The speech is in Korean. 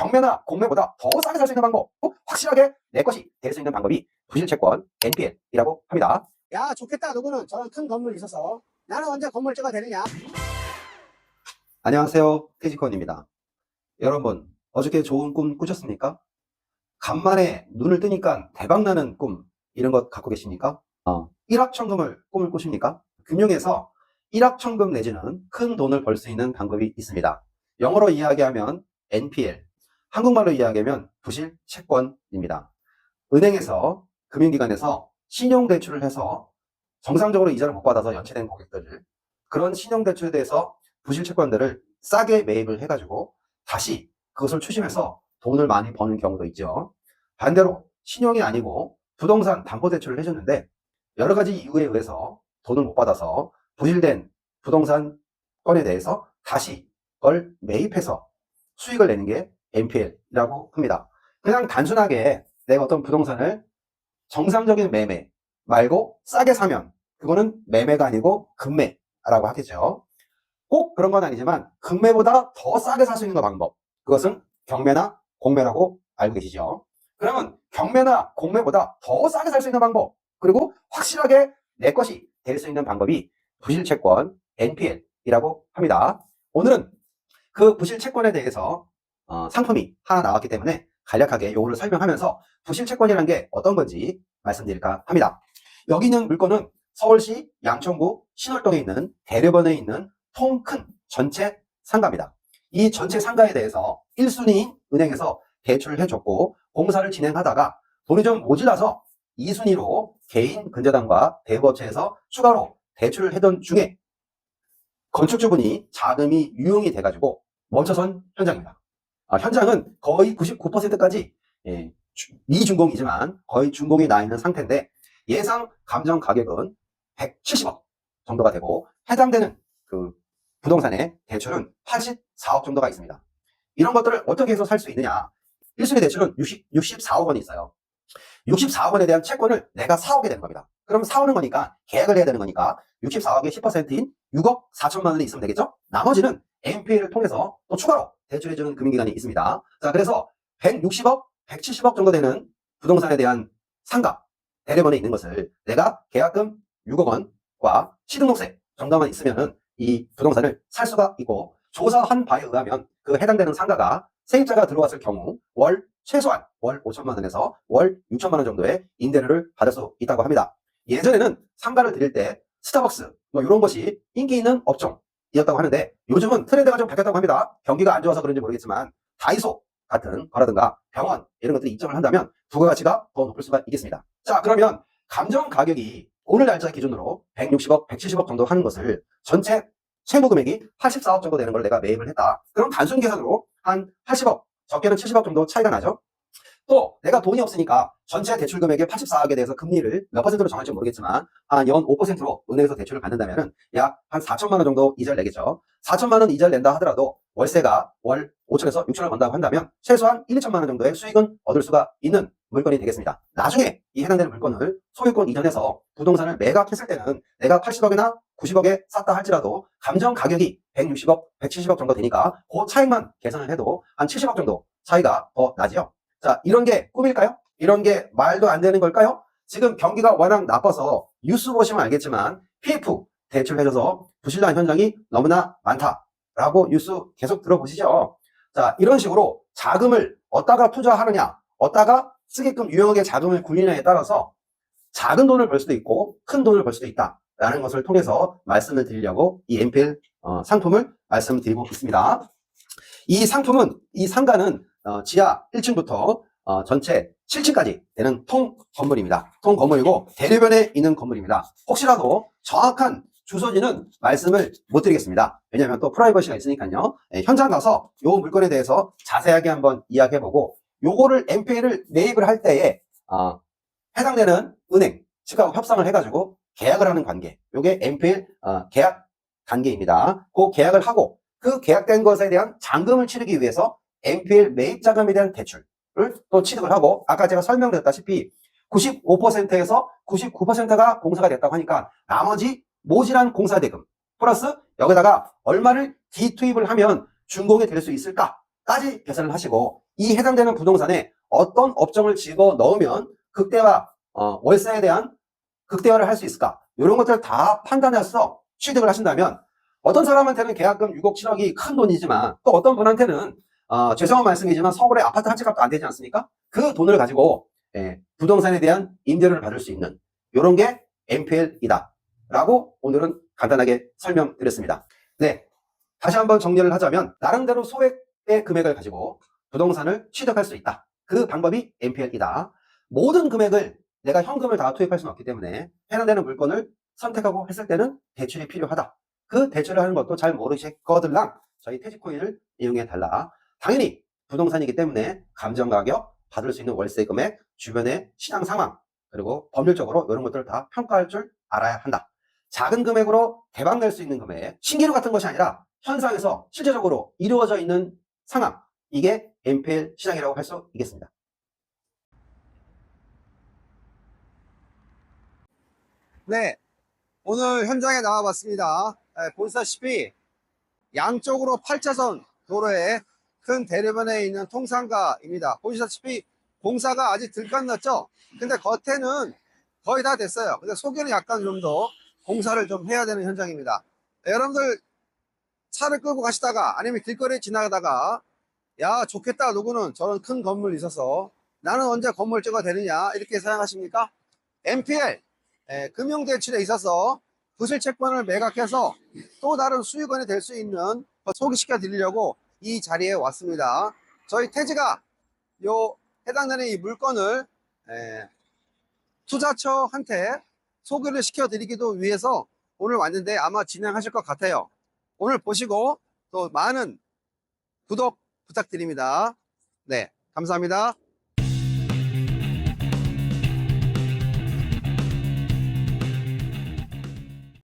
경매나 공매보다 더 싸게 살 수 있는 방법, 확실하게 내 것이 될 수 있는 방법이 부실채권 NPL이라고 합니다. 야, 좋겠다. 누구는 저런 큰 건물 있어서 나는 언제 건물주가 되느냐. 안녕하세요, 태지건입니다. 여러분, 어저께 좋은 꿈 꾸셨습니까? 간만에 눈을 뜨니까 대박나는 꿈, 이런 것 갖고 계십니까? 일확천금을 꿈을 꾸십니까? 금융에서 일확천금 내지는 큰 돈을 벌 수 있는 방법이 있습니다. 영어로 이야기하면 NPL, 한국말로 이야기하면 부실채권입니다. 은행에서, 금융기관에서 신용대출을 해서 정상적으로 이자를 못 받아서 연체된 고객들을, 그런 신용대출에 대해서 부실채권들을 싸게 매입을 해가지고 다시 그것을 추심해서 돈을 많이 버는 경우도 있죠. 반대로 신용이 아니고 부동산 담보대출을 해줬는데 여러 가지 이유에 의해서 돈을 못 받아서 부실된 부동산 건에 대해서 다시 그걸 매입해서 수익을 내는 게 NPL이라고 합니다. 그냥 단순하게 내가 어떤 부동산을 정상적인 매매 말고 싸게 사면 그거는 매매가 아니고 금매라고 하겠죠. 꼭 그런 건 아니지만 금매보다 더 싸게 살 수 있는 방법, 그것은 경매나 공매라고 알고 계시죠. 그러면 경매나 공매보다 더 싸게 살 수 있는 방법, 그리고 확실하게 내 것이 될 수 있는 방법이 부실채권 NPL이라고 합니다. 오늘은 그 부실채권에 대해서 상품이 하나 나왔기 때문에 간략하게 요거를 설명하면서 부실채권이라는 게 어떤 건지 말씀드릴까 합니다. 여기 있는 물건은 서울시 양천구 신월동에 있는 대려변에 있는 통큰 전체 상가입니다. 이 전체 상가에 대해서 1순위인 은행에서 대출을 해줬고 공사를 진행하다가 돈이 좀 모자라서 2순위로 개인 근저당과 대부업체에서 추가로 대출을 하던 중에 건축주분이 자금이 유용이 돼가지고 멈춰선 현장입니다. 현장은 거의 99%까지 미준공이지만 거의 준공이 나 있는 상태인데 예상 감정 가격은 170억 정도가 되고 해당되는 그 부동산의 대출은 84억 정도가 있습니다. 이런 것들을 어떻게 해서 살 수 있느냐? 1순위 대출은 64억 원이 있어요. 64억 원에 대한 채권을 내가 사오게 되는 겁니다. 그럼 사오는 거니까 계약을 해야 되는 거니까 64억의 10%인 6억 4천만 원이 있으면 되겠죠? 나머지는 NPL을 통해서 또 추가로 대출해주는 금융기관이 있습니다. 자, 그래서 160억, 170억 정도 되는 부동산에 대한 상가, 대려변에 있는 것을 내가 계약금 6억 원과 취등록세 정도만 있으면은 이 부동산을 살 수가 있고, 조사한 바에 의하면 그 해당되는 상가가 세입자가 들어왔을 경우 최소한 월 5천만 원에서 월 6천만 원 정도의 임대료를 받을 수 있다고 합니다. 예전에는 상가를 드릴 때 스타벅스 이런 것이 인기 있는 업종이었다고 하는데 요즘은 트렌드가 좀 바뀌었다고 합니다. 경기가 안 좋아서 그런지 모르겠지만 다이소 같은 거라든가 병원 이런 것들이 입점을 한다면 부가가치가 더 높을 수가 있겠습니다. 자, 그러면 감정 가격이 오늘 날짜 기준으로 160억, 170억 정도 하는 것을 전체 채무 금액이 84억 정도 되는 걸 내가 매입을 했다. 그럼 단순 계산으로 한 80억, 적게는 70억 정도 차이가 나죠. 또 내가 돈이 없으니까 전체 대출 금액의 84억에 대해서 금리를 몇 퍼센트로 정할지 모르겠지만 한 연 5%로 은행에서 대출을 받는다면 약 한 4천만 원 정도 이자를 내겠죠. 4천만 원 이자를 낸다 하더라도 월세가 월 5천에서 6천을 번다고 한다면 최소한 1, 2천만 원 정도의 수익은 얻을 수가 있는 물건이 되겠습니다. 나중에 이 해당되는 물건을 소유권 이전해서 부동산을 매각했을 때는 내가 80억이나 90억에 샀다 할지라도 감정 가격이 160억, 170억 정도 되니까 그 차익만 계산을 해도 한 70억 정도 차이가 더 나죠. 자, 이런 게 꿈일까요? 이런 게 말도 안 되는 걸까요? 지금 경기가 워낙 나빠서 뉴스 보시면 알겠지만 PF 대출해줘서 부실난 현장이 너무나 많다라고 뉴스 계속 들어보시죠. 자, 이런 식으로 자금을 어디다가 투자하느냐, 어디다가 쓰게끔 유용하게 자금을 굴리느냐에 따라서 작은 돈을 벌 수도 있고 큰 돈을 벌 수도 있다라는 것을 통해서 말씀을 드리려고 이 NPL 상품을 말씀드리고 있습니다. 이 상품은, 이 상가는 지하 1층부터 전체 7층까지 되는 통 건물입니다. 통 건물이고 대려변에 있는 건물입니다. 혹시라도 정확한 주소지는 말씀을 못 드리겠습니다. 왜냐하면 또 프라이버시가 있으니까요. 현장 가서 이 물건에 대해서 자세하게 한번 이야기해보고 요거를 NPL을 매입을 할 때에 해당되는 은행 측하고 협상을 해가지고 계약을 하는 관계, 요게 NPL 계약 단계입니다. 그 계약을 하고 그 계약된 것에 대한 잔금을 치르기 위해서 NPL 매입 자금에 대한 대출을 또 취득을 하고, 아까 제가 설명드렸다시피 95%에서 99%가 공사가 됐다고 하니까 나머지 모질한 공사대금 플러스 여기다가 얼마를 뒤투입을 하면 준공이 될 수 있을까? 까지 계산을 하시고 이 해당되는 부동산에 어떤 업종을 집어 넣으면 극대화, 월세에 대한 극대화를 할 수 있을까? 이런 것들을 다 판단해서 취득을 하신다면 어떤 사람한테는 계약금 6억, 7억이 큰 돈이지만 또 어떤 분한테는 죄송한 말씀이지만 서울의 아파트 한 채 값도 안 되지 않습니까? 그 돈을 가지고 부동산에 대한 임대료를 받을 수 있는 이런 게 MPL이다 라고 오늘은 간단하게 설명드렸습니다. 네, 다시 한번 정리를 하자면 나름대로 소액의 금액을 가지고 부동산을 취득할 수 있다. 그 방법이 MPL이다. 모든 금액을 내가 현금을 다 투입할 수는 없기 때문에 해당되는 물건을 선택하고 했을 때는 대출이 필요하다. 그 대출을 하는 것도 잘 모르시거들랑 저희 태지코인을 이용해 달라. 당연히 부동산이기 때문에 감정가격, 받을 수 있는 월세 금액, 주변의 시장 상황, 그리고 법률적으로 이런 것들을 다 평가할 줄 알아야 한다. 작은 금액으로 대박 낼 수 있는 금액, 신기루 같은 것이 아니라 현상에서 실제적으로 이루어져 있는 상황, 이게 MPL 시장이라고 할 수 있겠습니다. 네, 오늘 현장에 나와봤습니다. 보시다시피 양쪽으로 8차선 도로에 큰 대로변에 있는 통상가입니다. 보시다시피 공사가 아직 덜 끝났죠? 근데 겉에는 거의 다 됐어요. 근데 속에는 약간 좀 더 공사를 좀 해야 되는 현장입니다. 여러분들 차를 끌고 가시다가 아니면 길거리에 지나가다가 야 좋겠다 누구는 저런 큰 건물 있어서 나는 언제 건물 찍어야 되느냐 이렇게 생각하십니까? MPL 금융대출에 있어서 부실 채권을 매각해서 또 다른 수익원이 될 수 있는 거 소개시켜 드리려고 이 자리에 왔습니다. 저희 태지가 요 해당되는 이 물건을 투자처한테 소개를 시켜 드리기도 위해서 오늘 왔는데 아마 진행하실 것 같아요. 오늘 보시고 또 많은 구독 부탁드립니다. 네, 감사합니다.